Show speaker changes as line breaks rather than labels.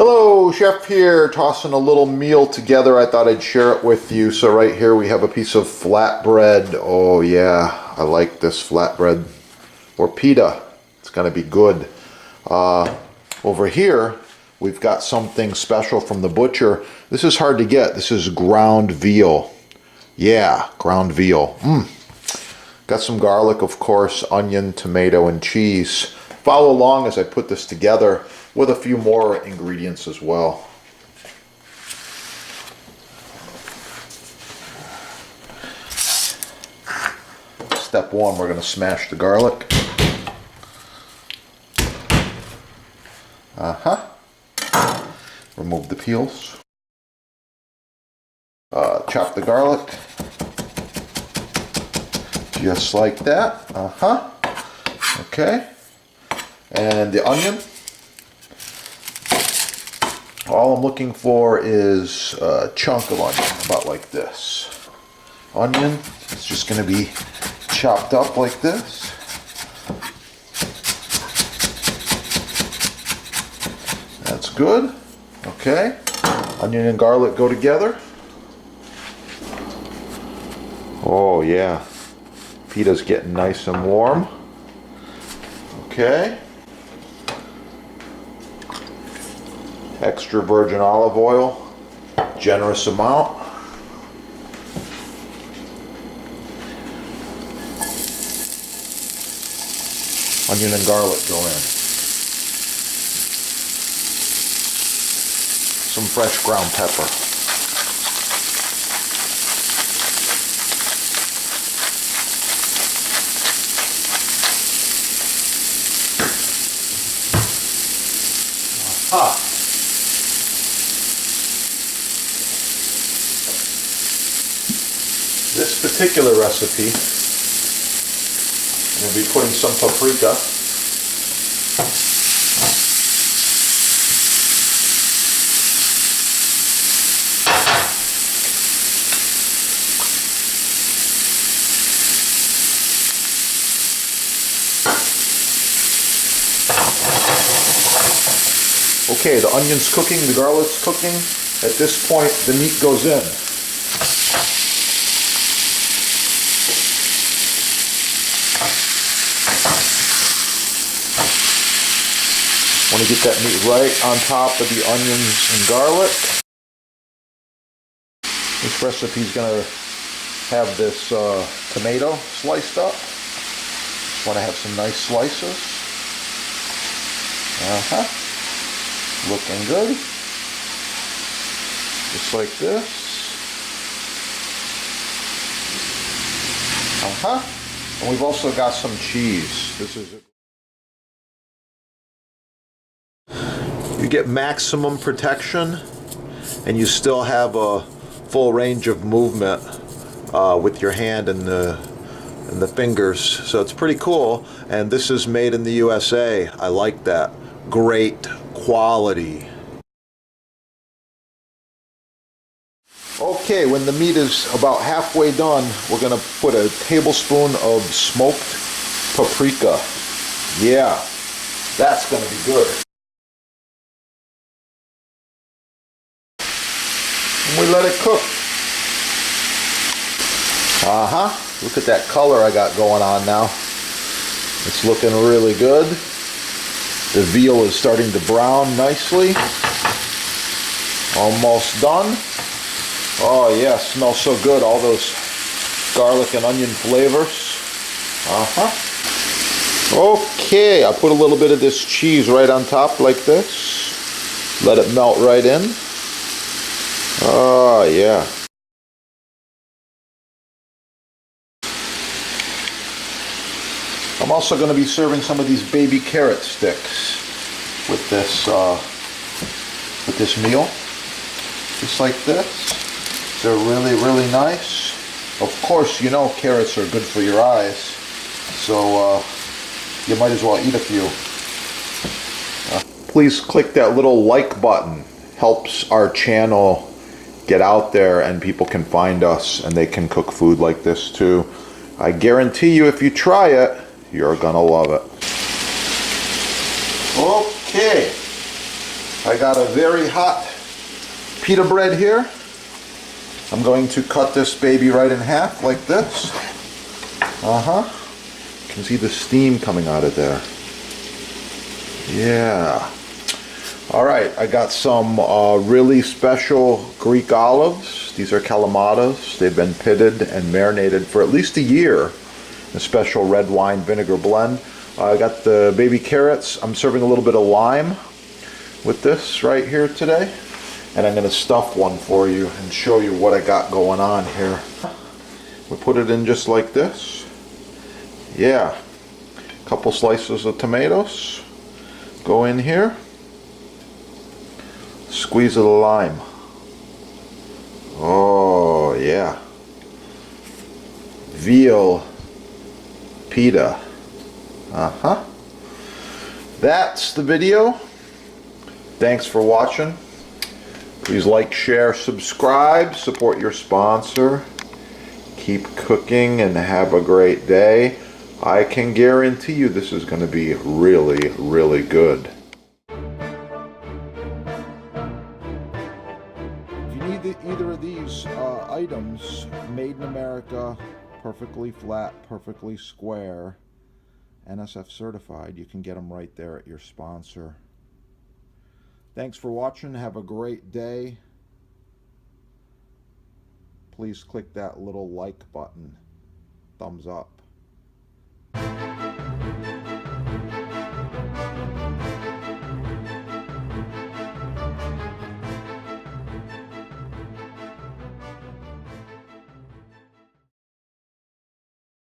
Hello, Chef here, tossing a little meal together. I thought I'd share it with you. So right here we have a piece of flatbread. Oh yeah, I like this flatbread. Or pita, it's gonna be good. Over here, we've got something special from the butcher. This is hard to get. This is ground veal. Yeah, ground veal. Got some garlic, of course, onion, tomato, and cheese. Follow along as I put this together with a few more ingredients as well. Step one, we're going to smash the garlic. Remove the peels. Chop the garlic. Just like that. Okay. And the onion. All I'm looking for is a chunk of onion, about like this. Onion, it's just going to be chopped up like this. That's good. Okay. Onion and garlic go together. Oh yeah. Pita's getting nice and warm. Okay. Extra virgin olive oil, generous amount. Onion and garlic go in. Some fresh ground pepper. This particular recipe, I'm going to be putting some paprika. Okay, the onion's cooking, the garlic's cooking. At this point, the meat goes in. Want to get that meat right on top of the onions and garlic. This recipe is going to have this tomato sliced up. Want to have some nice slices. Looking good. Just like this. And we've also got some cheese. This is it. You get maximum protection and you still have a full range of movement with your hand and the fingers, so it's pretty cool. And this is made in the USA. I like that. Great quality. Okay, when the meat is about halfway done, we're going to put a tablespoon of smoked paprika. Yeah, that's going to be good. We let it cook. Look at that color I got going on now. It's looking really good. The veal is starting to brown nicely. Almost done. Oh yeah, smells so good. All those garlic and onion flavors. Okay, I put a little bit of this cheese right on top like this. Let it melt right in. Oh, yeah. I'm also going to be serving some of these baby carrot sticks with this meal. Just like this. They're really, really nice. Of course, you know carrots are good for your eyes, so you might as well eat a few. Please click that little like button. Helps our channel get out there and people can find us and they can cook food like this too. I guarantee you if you try it, you're gonna love it. Okay, I got a very hot pita bread here. I'm going to cut this baby right in half like this. You can see the steam coming out of there. Yeah. Alright, I got some really special Greek olives. These are Kalamatas. They've been pitted and marinated for at least a year in a special red wine vinegar blend. I got the baby carrots. I'm serving a little bit of lime with this right here today. And I'm going to stuff one for you and show you what I got going on here. We put it in just like this. Yeah. A couple slices of tomatoes go in here. Squeeze of the lime. Oh yeah. Veal pita. That's the video. Thanks for watching. Please like, share, subscribe, support your sponsor. Keep cooking and have a great day. I can guarantee you this is going to be really, really good. If you need either of these items, made in America, perfectly flat, perfectly square, NSF certified, you can get them right there at your sponsor. Thanks for watching. Have a great day. Please click that little like button. Thumbs up.